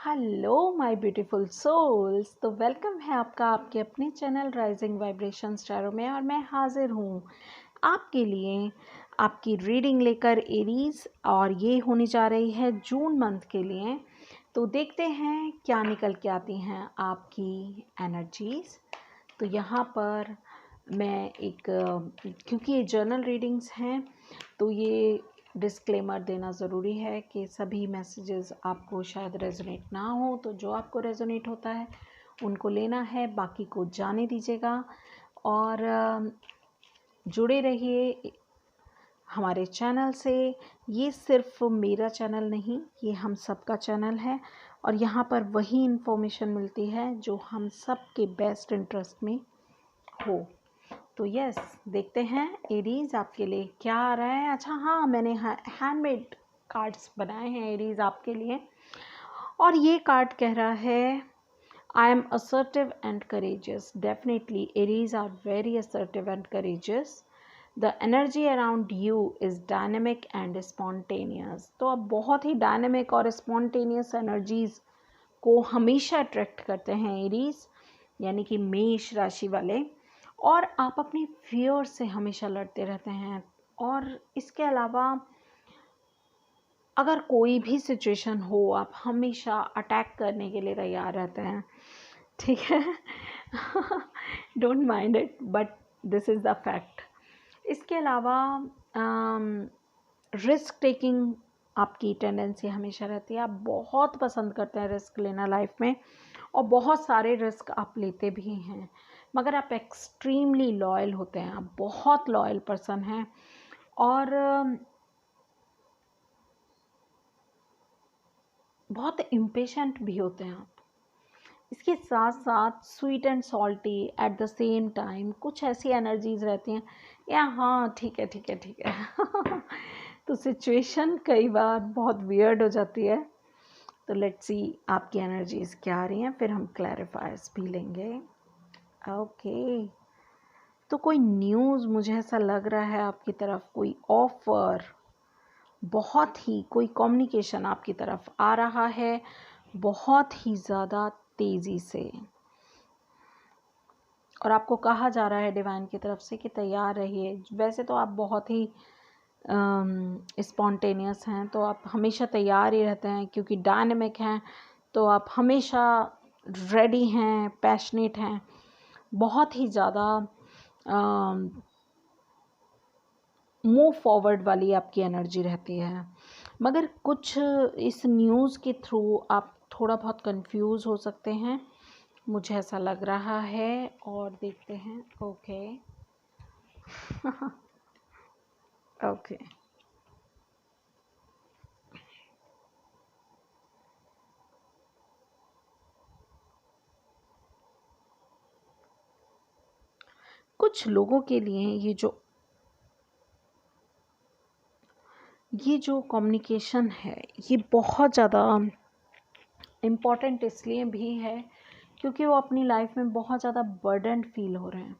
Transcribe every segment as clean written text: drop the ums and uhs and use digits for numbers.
Hello my beautiful souls. तो welcome है आपका आपके अपने चैनल राइजिंग वाइब्रेशंस टैरो में, और मैं हाजिर हूँ आपके लिए आपकी रीडिंग लेकर एरीज, और ये होने जा रही है जून मंथ के लिए। तो देखते हैं क्या निकल के आती हैं आपकी एनर्जीज। तो यहाँ पर मैं क्योंकि ये जर्नल रीडिंग्स हैं तो ये डिस्क्लेमर देना ज़रूरी है कि सभी मैसेजेस आपको शायद रेजोनेट ना हो, तो जो आपको रेजोनेट होता है उनको लेना है, बाकी को जाने दीजिएगा। और जुड़े रहिए हमारे चैनल से। ये सिर्फ मेरा चैनल नहीं, ये हम सबका चैनल है, और यहाँ पर वही इन्फॉर्मेशन मिलती है जो हम सब के बेस्ट इंटरेस्ट में हो। तो यस, देखते हैं एरीज आपके लिए क्या आ रहा है। अच्छा हाँ, मैंने हैंडमेड कार्ड्स बनाए हैं एरीज आपके लिए, और ये कार्ड कह रहा है I am assertive and courageous. Definitely Aries are very assertive and courageous. The energy around you is dynamic and spontaneous. तो आप बहुत ही डायनेमिक और स्पॉन्टेनियस एनर्जीज को हमेशा अट्रैक्ट करते हैं एरीज, यानी कि मेष राशि वाले। और आप अपनी फियर से हमेशा लड़ते रहते हैं, और इसके अलावा अगर कोई भी सिचुएशन हो आप हमेशा अटैक करने के लिए तैयार रहते हैं, ठीक है। Don't mind it, but this is the fact. इसके अलावा रिस्क टेकिंग आपकी टेंडेंसी हमेशा रहती है। आप बहुत पसंद करते हैं रिस्क लेना लाइफ में, और बहुत सारे रिस्क आप लेते भी हैं, मगर आप एक्सट्रीमली लॉयल होते हैं। आप बहुत लॉयल पर्सन हैं, और बहुत इम्पेशेंट भी होते हैं आप। इसके साथ साथ sweet and salty at the same time, कुछ ऐसी एनर्जीज रहती हैं या हाँ ठीक है ठीक है ठीक है। तो सिचुएशन कई बार बहुत वियर्ड हो जाती है। तो लेट्स सी आपकी एनर्जीज क्या आ रही हैं, फिर हम क्लैरिफायर्स भी लेंगे। ओके, तो कोई न्यूज़ मुझे ऐसा लग रहा है आपकी तरफ, कोई ऑफर, बहुत ही कोई कम्युनिकेशन आपकी तरफ आ रहा है बहुत ही ज़्यादा तेज़ी से, और आपको कहा जा रहा है डिवाइन की तरफ से कि तैयार रहिए। वैसे तो आप बहुत ही स्पॉन्टेनियस हैं, तो आप हमेशा तैयार ही रहते हैं, क्योंकि डायनेमिक हैं तो आप हमेशा रेडी हैं, पैशनेट हैं, बहुत ही ज़्यादा मूव फॉरवर्ड वाली आपकी एनर्जी रहती है। मगर कुछ इस न्यूज़ के थ्रू आप थोड़ा बहुत कंफ्यूज हो सकते हैं, मुझे ऐसा लग रहा है। और देखते हैं। ओके ओके, कुछ लोगों के लिए ये जो कम्युनिकेशन है ये बहुत ज़्यादा इम्पॉर्टेंट इसलिए भी है क्योंकि वो अपनी लाइफ में बहुत ज़्यादा बर्डन फील हो रहे हैं,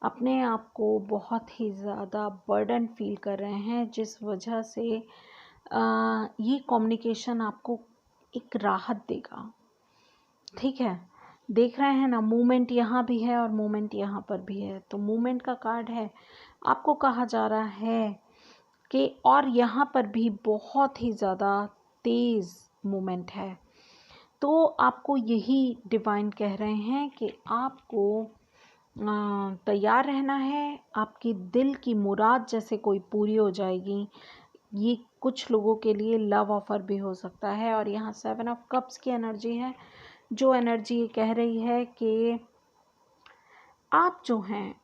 अपने आप को बहुत ही ज़्यादा बर्डन फील कर रहे हैं, जिस वजह से ये कम्युनिकेशन आपको एक राहत देगा। ठीक है, देख रहे हैं ना, मूवमेंट यहाँ भी है और मूवमेंट यहाँ पर भी है। तो मूवमेंट का कार्ड है, आपको कहा जा रहा है कि और यहाँ पर भी बहुत ही ज़्यादा तेज़ मूवमेंट है। तो आपको यही डिवाइन कह रहे हैं कि आपको तैयार रहना है, आपकी दिल की मुराद जैसे कोई पूरी हो जाएगी। ये कुछ लोगों के लिए लव ऑफर भी हो सकता है। और यहाँ 7 ऑफ कप्स की एनर्जी है, जो एनर्जी ये कह रही है कि आप जो हैं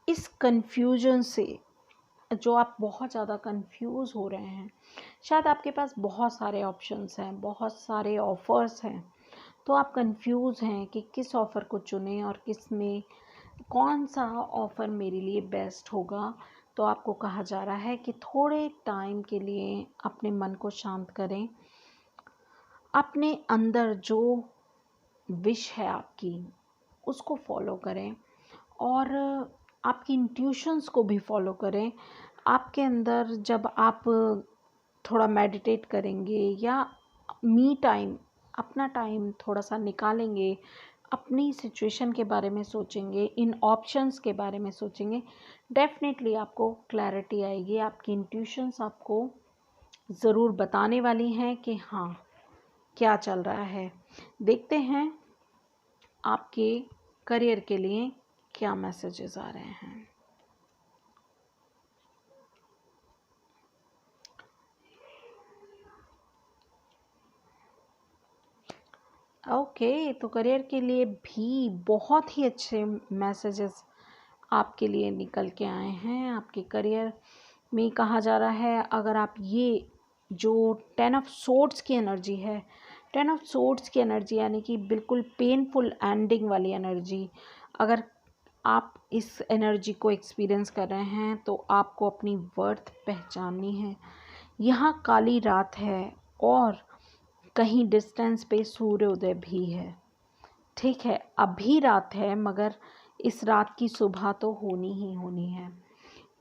इस कन्फ्यूजन से, जो आप बहुत ज़्यादा कंफ्यूज हो रहे हैं, शायद आपके पास बहुत सारे ऑप्शंस हैं, बहुत सारे ऑफ़र्स हैं, तो आप कंफ्यूज हैं कि किस ऑफ़र को चुनें और किस में कौन सा ऑफ़र मेरे लिए बेस्ट होगा। तो आपको कहा जा रहा है कि थोड़े टाइम के लिए अपने मन को शांत करें, अपने अंदर जो विश है आपकी उसको फॉलो करें, और आपकी इंट्यूशंस को भी फॉलो करें। आपके अंदर जब आप थोड़ा मेडिटेट करेंगे या मी टाइम, अपना टाइम थोड़ा सा निकालेंगे, अपनी सिचुएशन के बारे में सोचेंगे, इन ऑप्शंस के बारे में सोचेंगे, डेफिनेटली आपको क्लैरिटी आएगी। आपकी इंट्यूशंस आपको ज़रूर बताने वाली हैं कि हाँ क्या चल रहा है। देखते हैं आपके करियर के लिए क्या मैसेजेस आ रहे हैं। ओके, तो करियर के लिए भी बहुत ही अच्छे मैसेजेस आपके लिए निकल के आए हैं। आपके करियर में कहा जा रहा है, अगर आप ये जो 10 ऑफ सोर्ड्स की एनर्जी है, 10 ऑफ सोर्ड्स की एनर्जी यानी कि बिल्कुल पेनफुल एंडिंग वाली एनर्जी, अगर आप इस एनर्जी को एक्सपीरियंस कर रहे हैं तो आपको अपनी वर्थ पहचाननी है। यहाँ काली रात है और कहीं डिस्टेंस पे सूर्योदय भी है। ठीक है, अभी रात है मगर इस रात की सुबह तो होनी ही होनी है।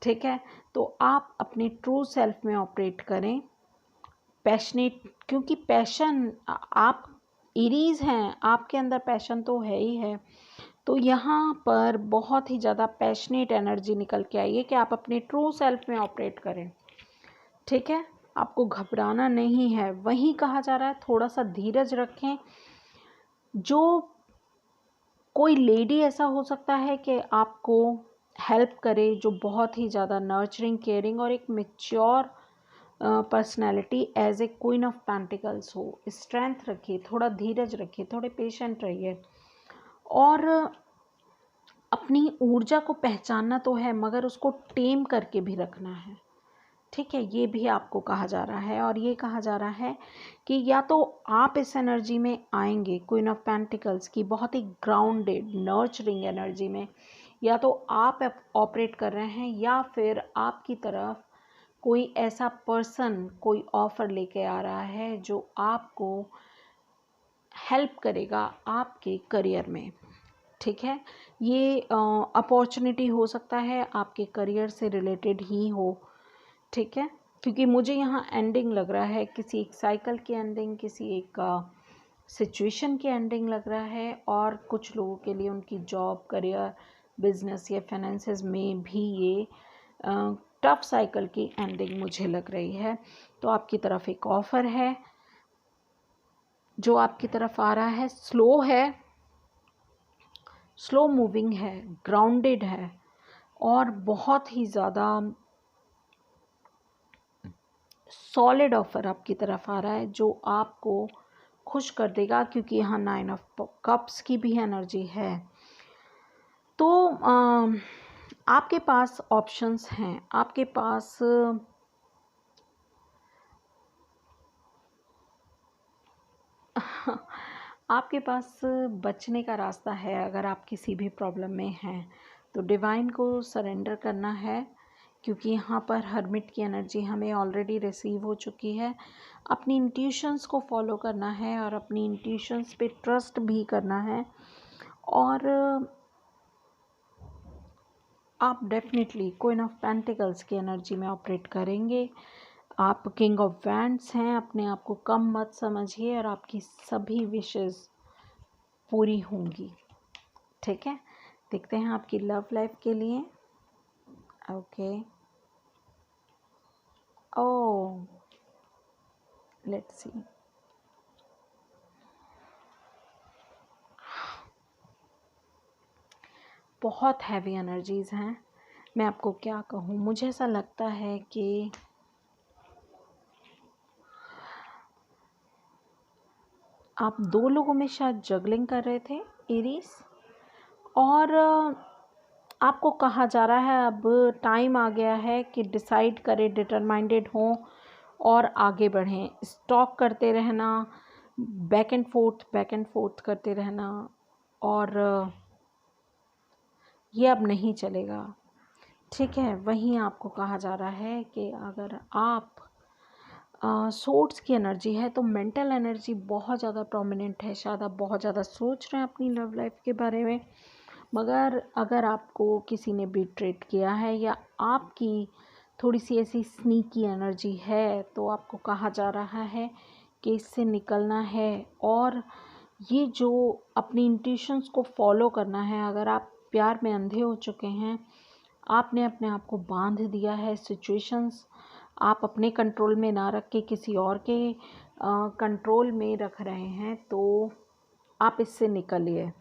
ठीक है, तो आप अपने ट्रू सेल्फ में ऑपरेट करें, पैशनेट, क्योंकि पैशन, आप एरीज हैं, आपके अंदर पैशन तो है ही है। तो यहाँ पर बहुत ही ज़्यादा पैशनेट एनर्जी निकल के आई है कि आप अपने ट्रू सेल्फ में ऑपरेट करें। ठीक है, आपको घबराना नहीं है। वहीं कहा जा रहा है थोड़ा सा धीरज रखें। जो कोई लेडी ऐसा हो सकता है कि आपको हेल्प करे, जो बहुत ही ज़्यादा नर्चरिंग, केयरिंग और एक mature personality as a queen of pentacles हो। स्ट्रेंथ रखिए, थोड़ा धीरज रखिए, थोड़े पेशेंट रहिए और अपनी ऊर्जा को पहचानना तो है मगर उसको टेम करके भी रखना है। ठीक है, ये भी आपको कहा जा रहा है। और ये कहा जा रहा है कि या तो आप इस एनर्जी में आएंगे, क्वीन ऑफ पेंटिकल्स की बहुत ही ग्राउंडेड नर्चरिंग एनर्जी में, या तो आप ऑपरेट कर रहे हैं या फिर आपकी तरफ कोई ऐसा पर्सन कोई ऑफ़र लेके आ रहा है जो आपको हेल्प करेगा आपके करियर में। ठीक है, ये अपॉर्चुनिटी हो सकता है आपके करियर से रिलेटेड ही हो। ठीक है, क्योंकि मुझे यहाँ एंडिंग लग रहा है, किसी एक साइकिल की एंडिंग, किसी एक सिचुएशन की एंडिंग लग रहा है। और कुछ लोगों के लिए उनकी जॉब, करियर, बिजनेस या फाइनेंसेस में भी ये टफ साइकिल की एंडिंग मुझे लग रही है। तो आपकी तरफ एक ऑफ़र है जो आपकी तरफ आ रहा है, स्लो है, स्लो मूविंग है, ग्राउंडेड है और बहुत ही ज़्यादा सॉलिड ऑफ़र आपकी तरफ आ रहा है जो आपको खुश कर देगा, क्योंकि यहाँ 9 ऑफ कप्स की भी एनर्जी है। तो आपके पास ऑप्शंस हैं, आपके पास आपके पास बचने का रास्ता है। अगर आप किसी भी प्रॉब्लम में हैं तो डिवाइन को सरेंडर करना है, क्योंकि यहाँ पर हर्मिट की एनर्जी हमें ऑलरेडी रिसीव हो चुकी है। अपनी इंट्यूशंस को फॉलो करना है और अपनी इंट्यूशंस पे ट्रस्ट भी करना है। और आप डेफिनेटली क्वीन ऑफ पेंटिकल्स की एनर्जी में ऑपरेट करेंगे। आप किंग ऑफ वैंड्स हैं, अपने आप को कम मत समझिए और आपकी सभी विशेस पूरी होंगी। ठीक है, देखते हैं आपकी लव लाइफ के लिए। Okay, oh let's see. बहुत हैवी एनर्जीज़ हैं, मैं आपको क्या कहूँ। मुझे ऐसा लगता है कि आप दो लोगों में शायद जगलिंग कर रहे थे, एरीज, और आपको कहा जा रहा है अब टाइम आ गया है कि डिसाइड करें, डिटरमाइंडेड हों और आगे बढ़ें। स्टॉक करते रहना, बैक एंड फोर्थ करते रहना, और ये अब नहीं चलेगा। ठीक है, वहीं आपको कहा जा रहा है कि अगर आप सोर्ट्स की एनर्जी है तो मेंटल एनर्जी बहुत ज़्यादा प्रोमिनेंट है। शायद आप बहुत ज़्यादा सोच रहे हैं अपनी लव लाइफ के बारे में, मगर अगर आपको किसी ने बिट्रेट किया है या आपकी थोड़ी सी ऐसी स्नीकी एनर्जी है तो आपको कहा जा रहा है कि इससे निकलना है और ये जो अपनी इंट्यूशंस को फॉलो करना है। अगर आप प्यार में अंधे हो चुके हैं, आपने अपने आप को बांध दिया है, सिचुएशंस आप अपने कंट्रोल में ना रख के किसी और के कंट्रोल में रख रहे हैं, तो आप इससे निकलिए।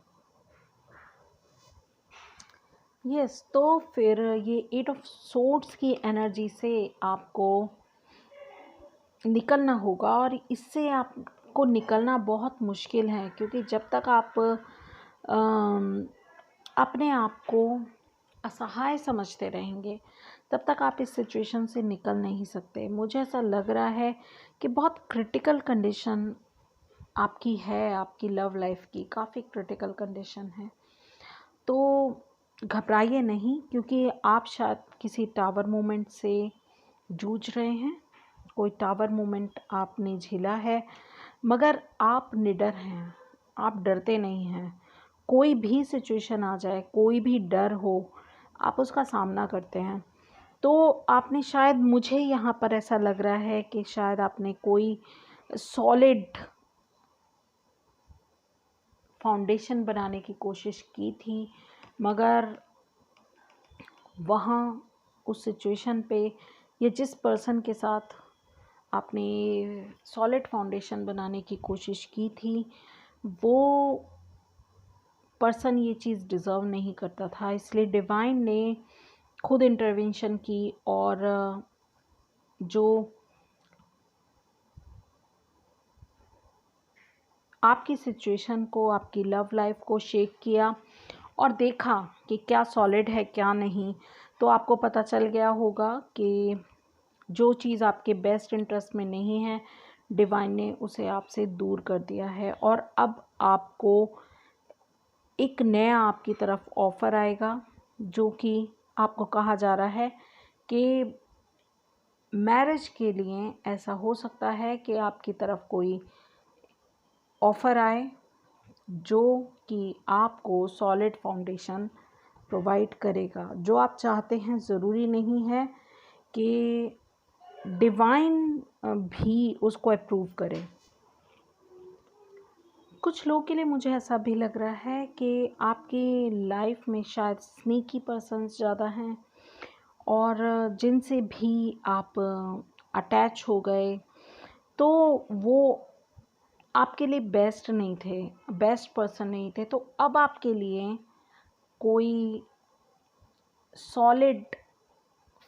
यस, तो फिर ये 8 ऑफ सोर्ड्स की एनर्जी से आपको निकलना होगा और इससे आपको निकलना बहुत मुश्किल है, क्योंकि जब तक आप अपने आप को असहाय समझते रहेंगे तब तक आप इस सिचुएशन से निकल नहीं सकते। मुझे ऐसा लग रहा है कि बहुत क्रिटिकल कंडीशन आपकी है, आपकी लव लाइफ की काफ़ी क्रिटिकल कंडीशन है। तो घबराइए नहीं, क्योंकि आप शायद किसी टावर मोमेंट से जूझ रहे हैं, कोई टावर मोमेंट आपने झेला है, मगर आप निडर हैं, आप डरते नहीं हैं। कोई भी सिचुएशन आ जाए, कोई भी डर हो, आप उसका सामना करते हैं। तो आपने शायद, मुझे यहाँ पर ऐसा लग रहा है कि शायद आपने कोई सॉलिड फाउंडेशन बनाने की कोशिश की थी, मगर वहाँ उस सिचुएशन पे या जिस पर्सन के साथ आपने सॉलिड फाउंडेशन बनाने की कोशिश की थी, वो पर्सन ये चीज़ डिज़र्व नहीं करता था। इसलिए डिवाइन ने खुद इंटरवेंशन की और जो आपकी सिचुएशन को, आपकी लव लाइफ को शेक किया और देखा कि क्या सॉलिड है क्या नहीं, तो आपको पता चल गया होगा कि जो चीज़ आपके बेस्ट इंटरेस्ट में नहीं है, डिवाइन ने उसे आपसे दूर कर दिया है। और अब आपको एक नया आपकी तरफ ऑफ़र आएगा, जो कि आपको कहा जा रहा है कि मैरिज के लिए ऐसा हो सकता है कि आपकी तरफ कोई ऑफ़र आए जो कि आपको सॉलिड फाउंडेशन प्रोवाइड करेगा। जो आप चाहते हैं, ज़रूरी नहीं है कि डिवाइन भी उसको अप्रूव करे। कुछ लोगों के लिए मुझे ऐसा भी लग रहा है कि आपकी लाइफ में शायद स्नीकी पर्सन्स ज़्यादा हैं और जिनसे भी आप अटैच हो गए, तो वो आपके लिए बेस्ट नहीं थे, बेस्ट पर्सन नहीं थे। तो अब आपके लिए कोई सॉलिड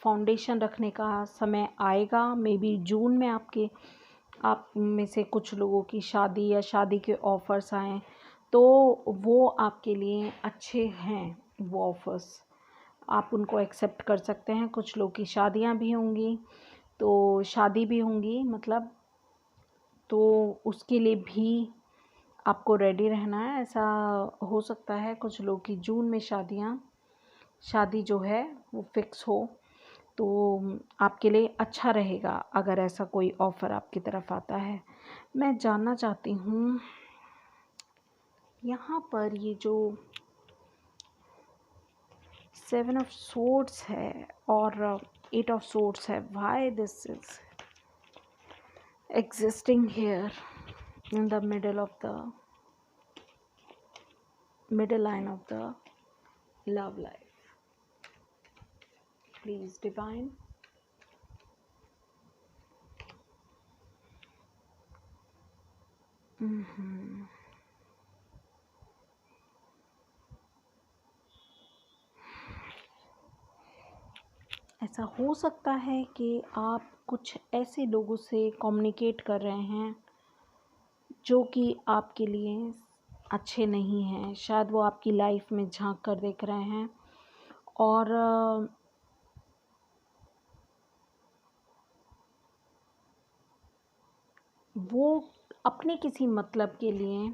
फाउंडेशन रखने का समय आएगा। मे बी जून में आप में से कुछ लोगों की शादी या शादी के ऑफ़र्स आएँ, तो वो आपके लिए अच्छे हैं। वो ऑफ़र्स आप उनको एक्सेप्ट कर सकते हैं। कुछ लोग की शादियां भी होंगी, तो शादी भी होंगी मतलब, तो उसके लिए भी आपको रेडी रहना है। ऐसा हो सकता है कुछ लोग की जून में शादी जो है वो फिक्स हो, तो आपके लिए अच्छा रहेगा अगर ऐसा कोई ऑफ़र आपकी तरफ आता है। मैं जानना चाहती हूँ यहाँ पर ये जो 7 ऑफ सोर्ड्स है और 8 ऑफ सोर्ड्स है, why this is existing here in the middle line of the love life. Please divine, ऐसा हो सकता है कि आप कुछ ऐसे लोगों से कम्युनिकेट कर रहे हैं जो कि आपके लिए अच्छे नहीं हैं। शायद वो आपकी लाइफ में झांक कर देख रहे हैं और वो अपने किसी मतलब के लिए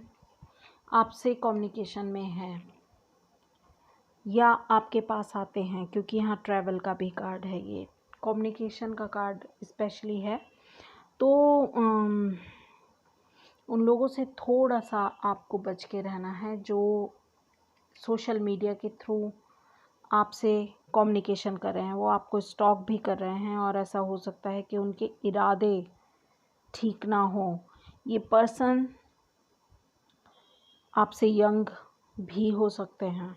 आपसे कम्युनिकेशन में है या आपके पास आते हैं, क्योंकि यहाँ ट्रैवल का भी कार्ड है, ये कम्युनिकेशन का कार्ड स्पेशली है। तो उन लोगों से थोड़ा सा आपको बच के रहना है जो सोशल मीडिया के थ्रू आपसे कम्युनिकेशन कर रहे हैं। वो आपको स्टॉक भी कर रहे हैं और ऐसा हो सकता है कि उनके इरादे ठीक ना हो, ये पर्सन आपसे यंग भी हो सकते हैं,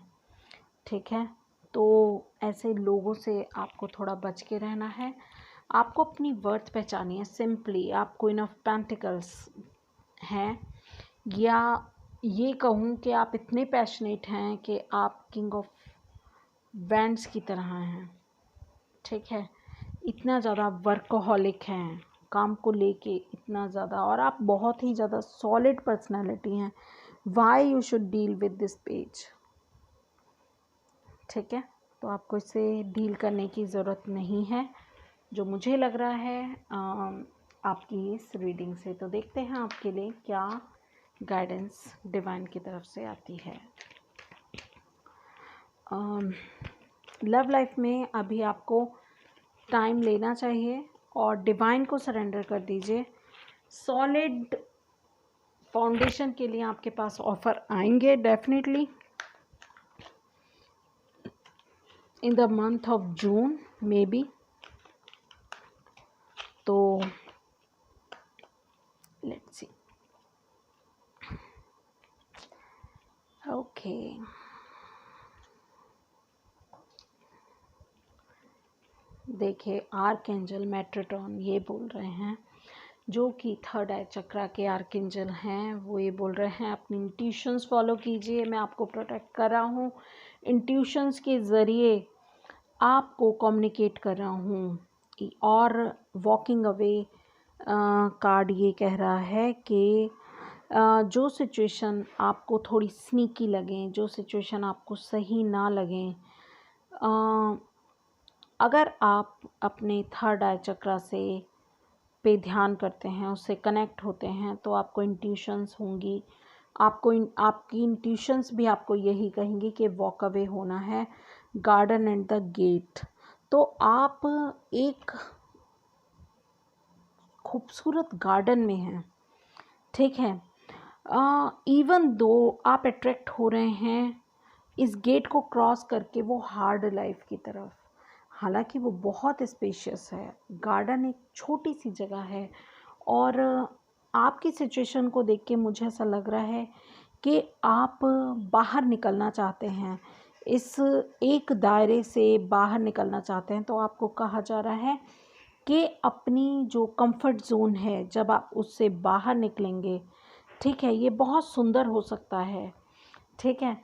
ठीक है। तो ऐसे लोगों से आपको थोड़ा बच के रहना है। आपको अपनी वर्थ पहचानी है सिंपली। आप क्वीन ऑफ पेंटिकल्स हैं, या ये कहूँ कि आप इतने पैशनेट हैं कि आप किंग ऑफ वैंड्स की तरह हैं, ठीक है। इतना ज़्यादा वर्कोहॉलिक हैं, काम को लेके इतना ज़्यादा, और आप बहुत ही ज़्यादा सॉलिड पर्सनालिटी हैं। Why you should deal with this page, ठीक है। तो आपको इससे डील करने की ज़रूरत नहीं है, जो मुझे लग रहा है आपकी इस रीडिंग से। तो देखते हैं आपके लिए क्या गाइडेंस डिवाइन की तरफ से आती है। लव लाइफ में अभी आपको टाइम लेना चाहिए और डिवाइन को सरेंडर कर दीजिए। सॉलिड फाउंडेशन के लिए आपके पास ऑफर आएंगे definitely in the month of June may be. तो लेट्स सी। ओके, देखिए आर्कएंजल मेट्रोटॉन ये बोल रहे हैं, जो कि थर्ड आई चक्रा के आर्कएंजल हैं, वो ये बोल रहे हैं अपनी इंट्यूशंस फॉलो कीजिए। मैं आपको प्रोटेक्ट कर रहा हूँ, इंट्यूशंस के ज़रिए आपको कम्युनिकेट कर रहा हूँ। और वॉकिंग अवे कार्ड ये कह रहा है कि जो सिचुएशन आपको थोड़ी स्नीकी लगें, जो सिचुएशन आपको सही ना लगें, अगर आप अपने थर्ड आई चक्रा से पे ध्यान करते हैं, उससे कनेक्ट होते हैं, तो आपको इंट्यूशंस होंगी। आपकी इंट्यूशंस भी आपको यही कहेंगी कि वॉक अवे होना है, गार्डन एंड द गेट। तो आप एक खूबसूरत गार्डन में हैं, ठीक है। इवन दो आप अट्रैक्ट हो रहे हैं इस गेट को क्रॉस करके वो हार्ड लाइफ की तरफ, हालांकि वो बहुत स्पेशियस है। गार्डन एक छोटी सी जगह है, और आपकी सिचुएशन को देख के मुझे ऐसा लग रहा है कि आप बाहर निकलना चाहते हैं, इस एक दायरे से बाहर निकलना चाहते हैं। तो आपको कहा जा रहा है कि अपनी जो कंफर्ट जोन है, जब आप उससे बाहर निकलेंगे, ठीक है, ये बहुत सुंदर हो सकता है, ठीक है,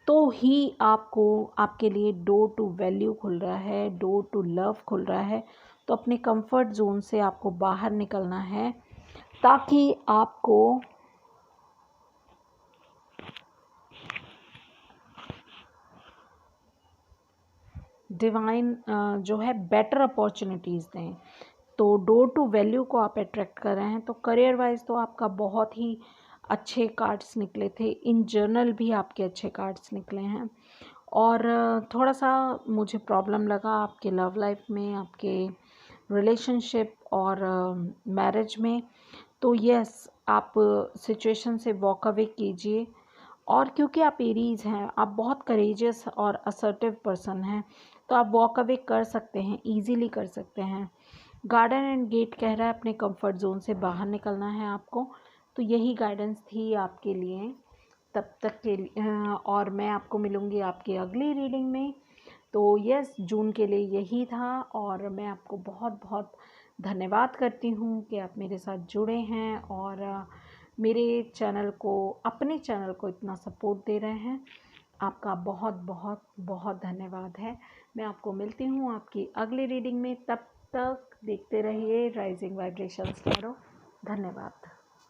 तो ही आपको आपके लिए डोर टू वैल्यू खुल रहा है, डोर टू लव खुल रहा है। तो अपने कंफर्ट जोन से आपको बाहर निकलना है, ताकि आपको डिवाइन जो है बेटर अपॉर्चुनिटीज़ दें। तो डोर टू वैल्यू को आप अट्रैक्ट कर रहे हैं। तो करियर वाइज तो आपका बहुत ही अच्छे कार्ड्स निकले थे, इन जनरल भी आपके अच्छे कार्ड्स निकले हैं। और थोड़ा सा मुझे प्रॉब्लम लगा आपके लव लाइफ में, आपके रिलेशनशिप और मैरिज में। तो यस, आप सिचुएशन से वॉक अवे कीजिए। और क्योंकि आप एरीज़ हैं, आप बहुत करेजियस और असर्टिव पर्सन हैं, तो आप वॉक अवे कर सकते हैं, इजीली कर सकते हैं। गार्डन एंड गेट कह रहा है अपने कंफर्ट जोन से बाहर निकलना है आपको। तो यही गाइडेंस थी आपके लिए तब तक के लिए, और मैं आपको मिलूँगी आपकी अगली रीडिंग में। तो यस, जून के लिए यही था, और मैं आपको बहुत बहुत धन्यवाद करती हूँ कि आप मेरे साथ जुड़े हैं और मेरे चैनल को, अपने चैनल को इतना सपोर्ट दे रहे हैं। आपका बहुत बहुत बहुत धन्यवाद है। मैं आपको मिलती हूँ आपकी अगली रीडिंग में। तब तक देखते रहिए राइजिंग वाइब्रेशंस टैरो। धन्यवाद।